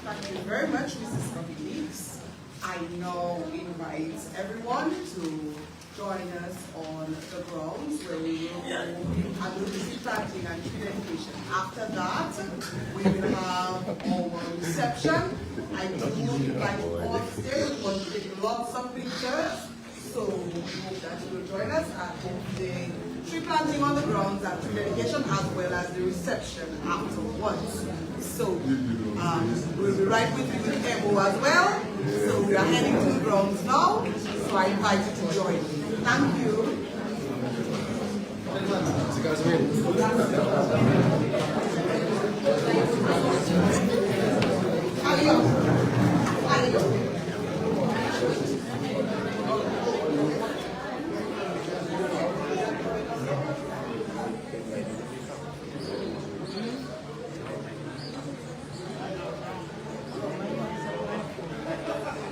Thank you very much, Mrs. Coffey. I now invite everyone to join us on the grounds where we will go and do the planting and tree dedication. After that, we will have our reception. I do invite all stay. We want to take lots of pictures. So we hope that you will join us at the tree planting on the grounds and tree dedication, as well as the reception afterwards. So we'll be right with you with Emo as well. So we are heading to the grounds now. So I invite you to join me. Thank you.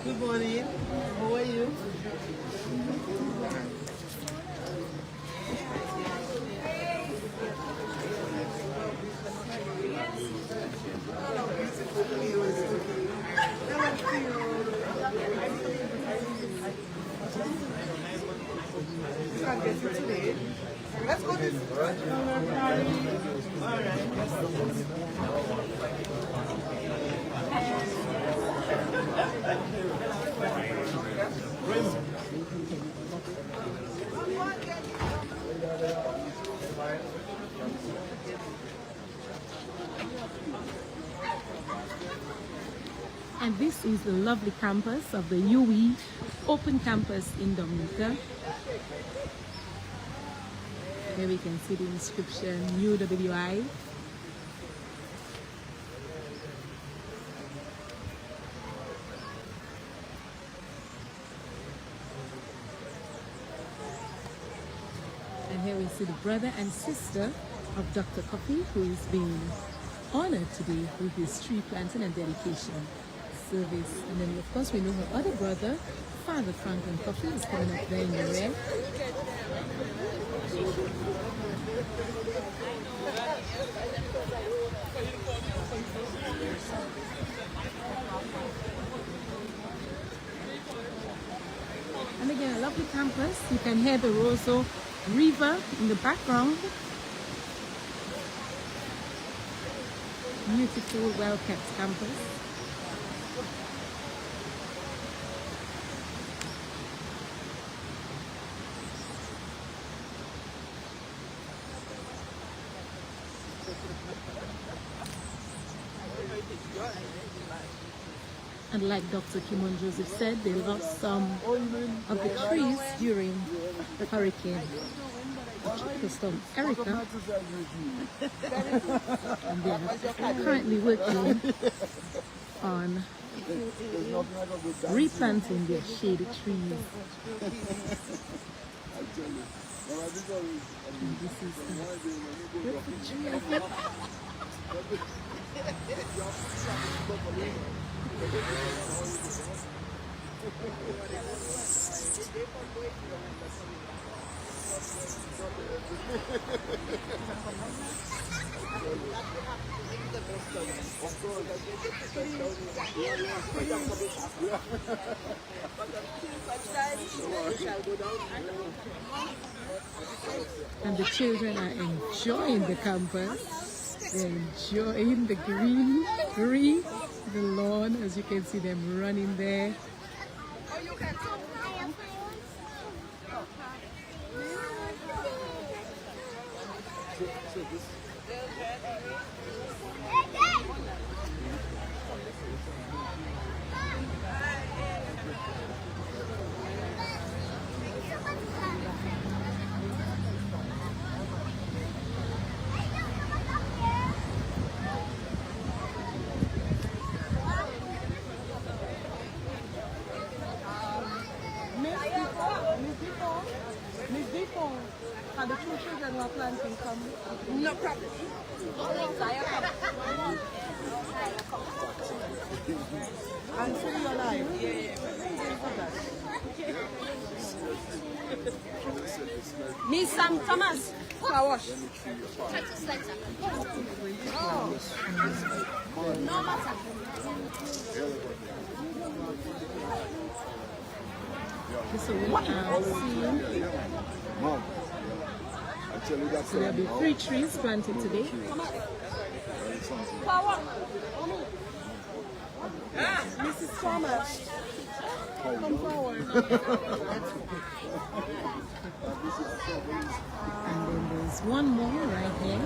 Good morning. How are you? Can't get it today. Let's go this way. All And this is the lovely campus of the U.W.I Open Campus in Dominica. Here we can see the inscription U.W.I. And here we see the brother and sister of Dr. Coffey, who is being honored today with his tree planting and dedication service. And then of course we know her other brother, Father Franklin Coffey, is coming up there in the rear. And again, a lovely campus. You can hear the Roseau River in the background. Beautiful, well-kept campus. And like Dr. Kimon Joseph said, they lost some of the trees during the hurricane. Storm Erica, and they are currently working on replanting their shady trees. And this is a beautiful tree, I think. And the children are enjoying the campus. They're enjoying the greenery, the lawn, as you can see them running there. And the two children were planting some. No problem. And so you're alive. Miss Sam Thomas. Car wash. No matter. So we are seeing so there'll be 3 trees planted today. Mrs. Thomas. Come forward. And then there's one more right here.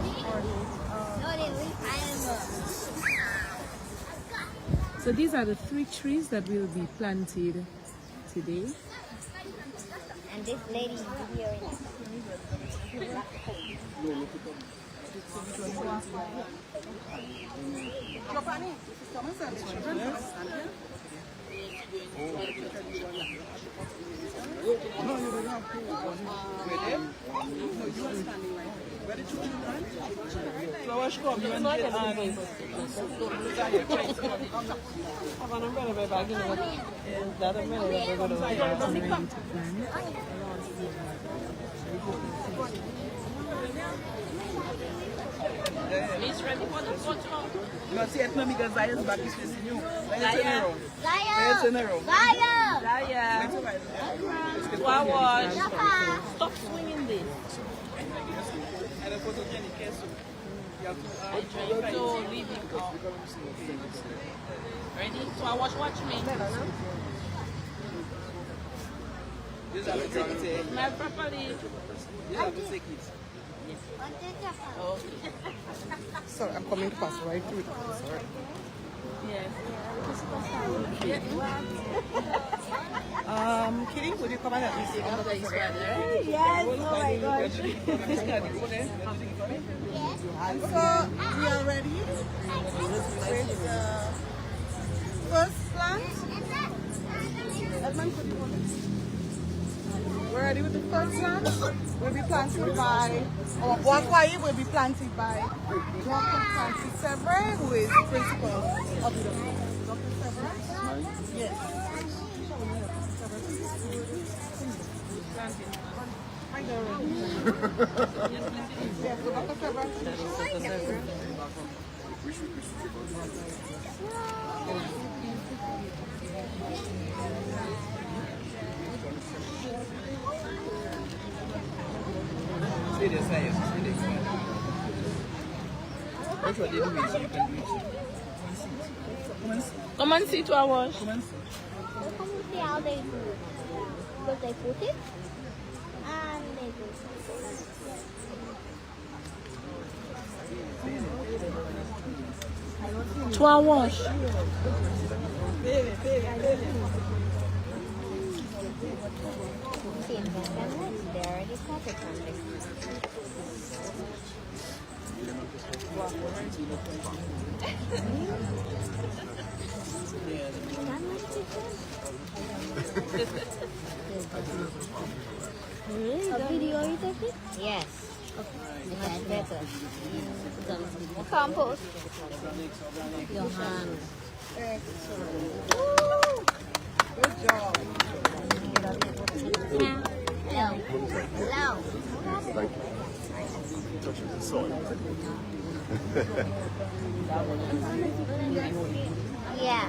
So these are the 3 trees that will be planted today. And this lady is here. Giovanni, Thomas and the children. No, you don't have to. With them? No, you are standing right there. Where did you run? Flowers come, you and get on. Have an umbrella, my bag, you know. That umbrella, we're going to Miss ready for the photo. You see it now because Zaya's back is facing you. Zaya. Car wash. Stop swinging this. And a photogenic case. You have So leave it go. Ready? Car wash, watch me. These are the tickets. Smell properly. These are the tickets. Okay. Sorry, I'm coming to pass right through it. Sorry. Yes. Kitty, would you come and help me see After that? you sweat, right? Yes, oh my gosh. And so, we are ready with the first plant. Edmund, could you hold it? We're ready with the first plant. Will be planted by, our U.W.I will be planted by Dr. Francis Sevre, who is principal of U.W.I. Dr. Sevre? Yes. Hi, Darren. Yes, so Dr. Sevre. Stay there, Science. Stay there. That's what they do is you can do it. Come and see. Come and see to our wash. Come and see. So come and see how they do it. Because they put it and they do it. To our wash. See, they already started something. A video you take it? Yes. Much better. Compost. Your hand. Good job. Hello. Hello. Thank you. Touches the soil. Yeah.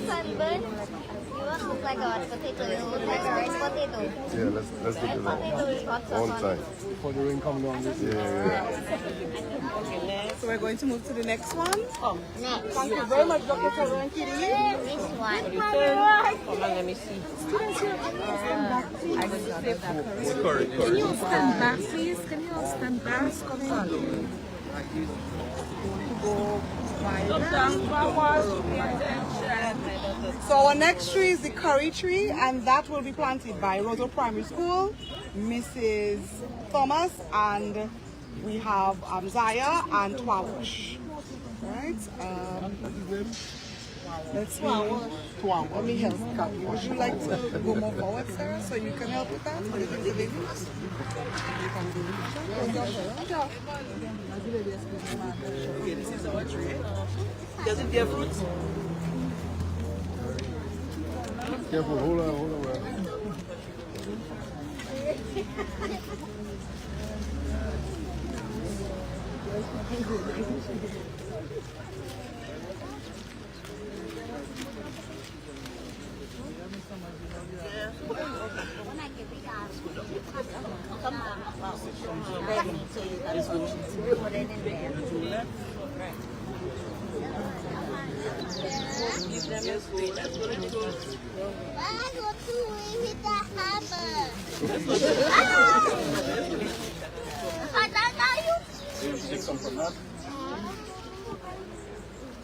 Sunburn. You don't look like a hot potato. You look like a rice potato. Yeah, let's do Rice potato with hot sauce one on time. it. Before the rain comes down. Yeah. So we're going to move to the next one. Next. Thank you very much, Dr. Toro and Kitty. This one. Come on, let me see. Can you all stand back, please? Can you all stand back? So our next tree is the curry tree, and that will be planted by Roseau Primary School, Mrs. Thomas, and we have Zaya and Twawash. Right? Let's see. Let me help. Would you like to go more forward, Sarah, so you can help with that? With the babies? Okay, this is our tree. Does it bear fruits? Careful, hold on.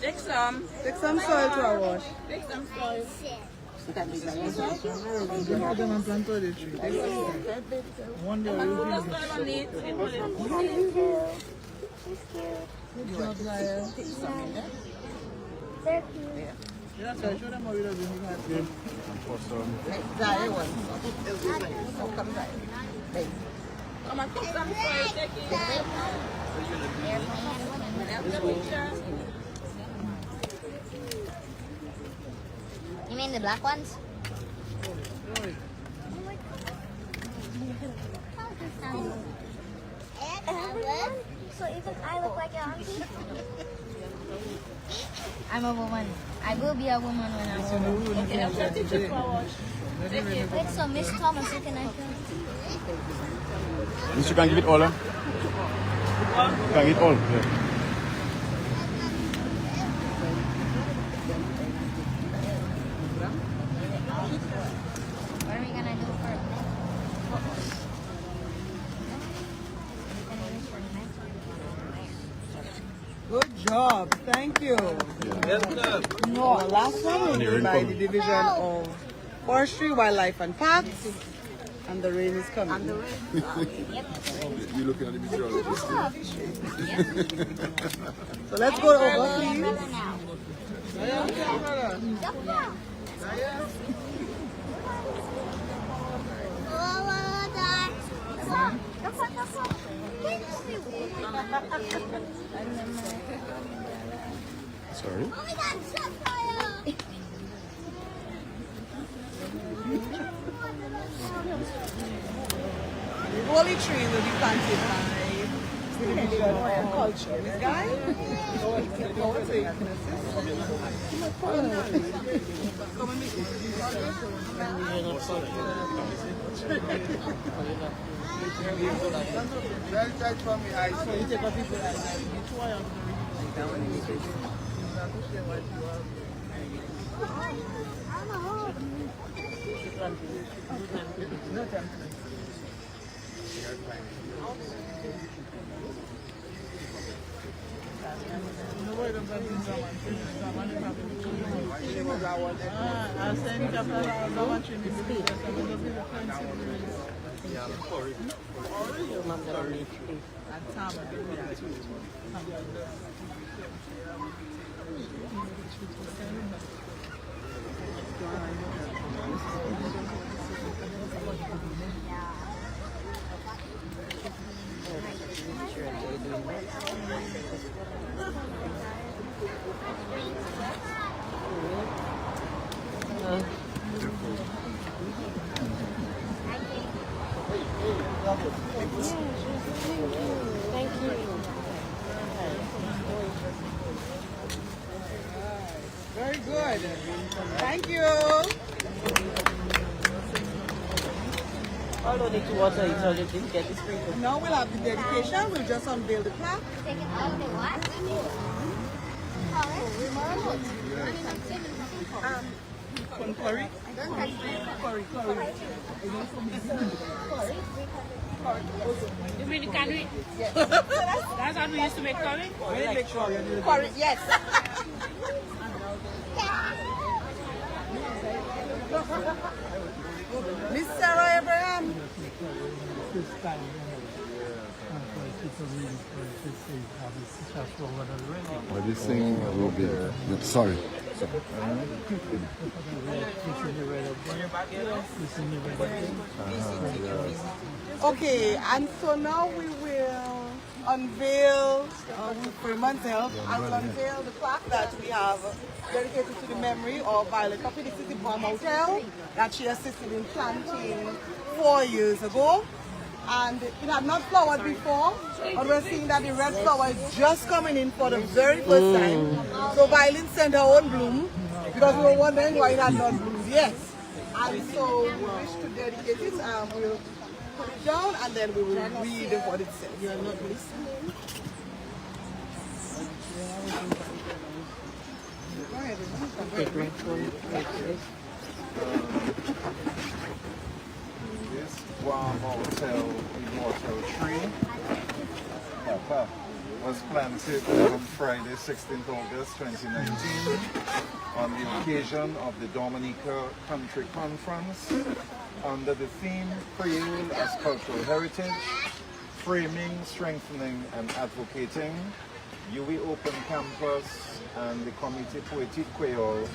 Take some soil to our wash. Come on, pick some soil, take it. You mean the black ones? So even I look like an auntie? I'm a woman. I will be a woman when I'm a woman. Okay, I'm going to teach you to wash. Wait, so Miss Thomas, you can I You can give it all, huh? You can give it all. Yeah. What are we gonna do first? Good job. Thank you. No, the last one will be by the Division of Forestry, Wildlife and Parks. And the rain is coming. And the rain. You're looking at the meteorologist. So let's go over, please. Sorry? Oh my God, Sapphire! The holy tree will be planted by the Division of Culture. This guy? Come and meet me. Good. Thank you. Although the water is all you didn't get the sprinkle. Now we'll have the dedication. We'll just unveil the plaque. Take it out of the what? Curry. You mean the curry? Yes. That's how we used to make curry? Curry, yes. Miss Sarah Abraham. Well, this thing will be. Sorry. Okay, and so now we will unveil, for myself, I will unveil the plaque that we have dedicated to the memory of Violet Coffee. This is the Palm Hotel that she assisted in planting 4 years ago. And it had not flowered before, but we're seeing that the red flower is just coming in for the very first time. So Violet sent her own bloom because we were wondering why it had not bloomed yet. And so we wish to dedicate it. We'll put it down and then we will read what it says. You're not listening. Go ahead. Take my phone. This U.W.I Hotel Immortal Tree was planted on Friday, 16th August 2019 on the occasion of the Dominica Country Conference under the theme Creole as Cultural Heritage, Framing, Strengthening and Advocating. U.W.I Open Campus and the Comité Poétique Creole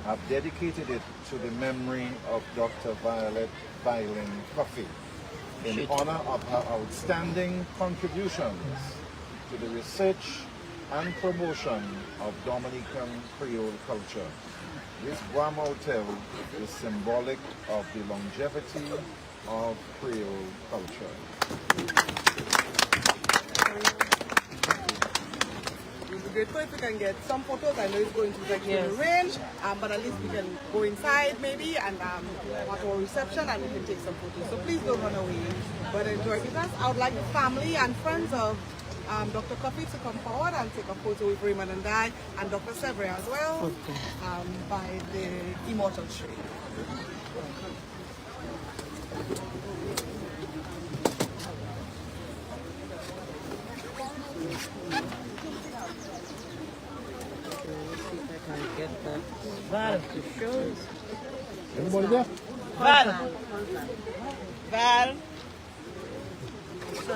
have dedicated it to the memory of Dr. Violet Violin Coffee in honor of her outstanding contributions to the research and promotion of Dominican Creole culture. This U.W.I Hotel is symbolic of the longevity of Creole culture. Grateful if we can get some photos. I know it's going to be the range, but at least we can go inside maybe and have our reception and we can take some photos. So please don't run away, but enjoy with us. I would like the family and friends of Dr. Coffee to come forward and take a photo with Raymond and I and Dr. Severin as well by the Immortal Tree. Val, to show us. Everybody there? Val. Val. Let's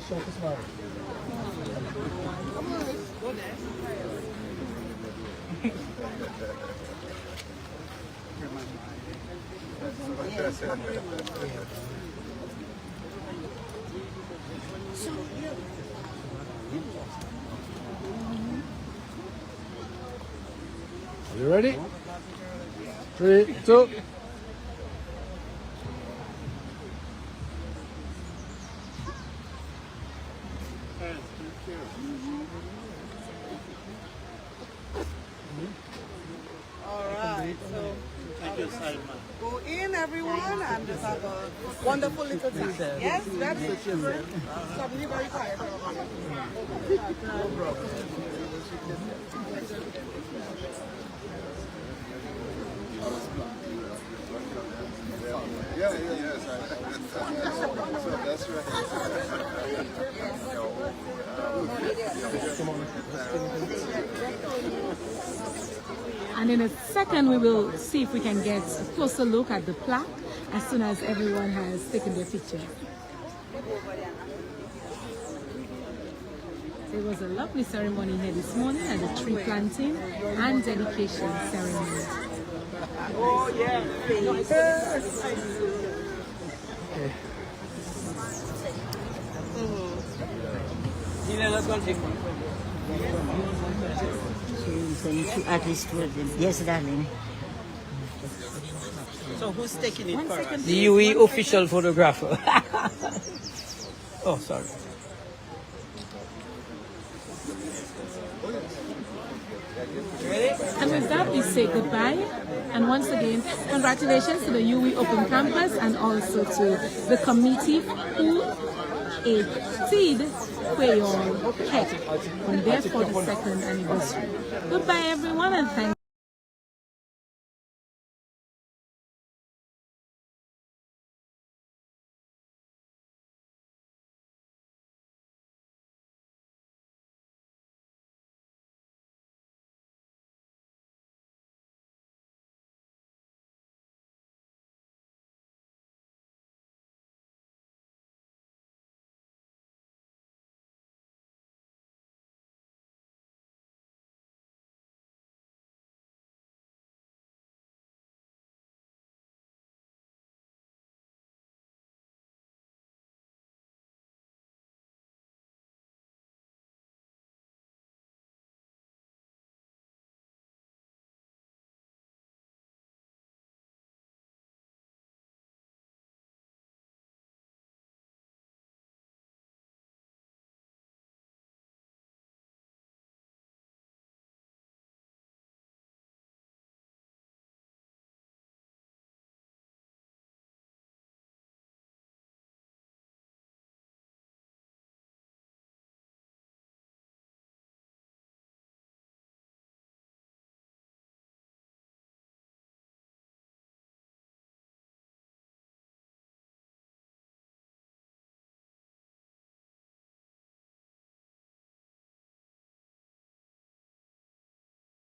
show this one. Go there. Are you ready? 3, 2. All right, so go in, everyone, and just have a wonderful little time. Yes, that's it. Suddenly very quiet. No problem. Yes. That's right. And in a second, we will see if we can get a closer look at the plaque as soon as everyone has taken their picture. There was a lovely ceremony here this morning at the tree planting and dedication ceremony. Oh, yeah. At least 12 them. Yes, darling. So who's taking it for us? The U.W.I official photographer. Oh, sorry. Ready? And with that, we say goodbye. And once again, congratulations to the U.W.I Open Campus and also to the committee who aided Quayle Head on their 42nd anniversary. Goodbye, everyone, and thank you.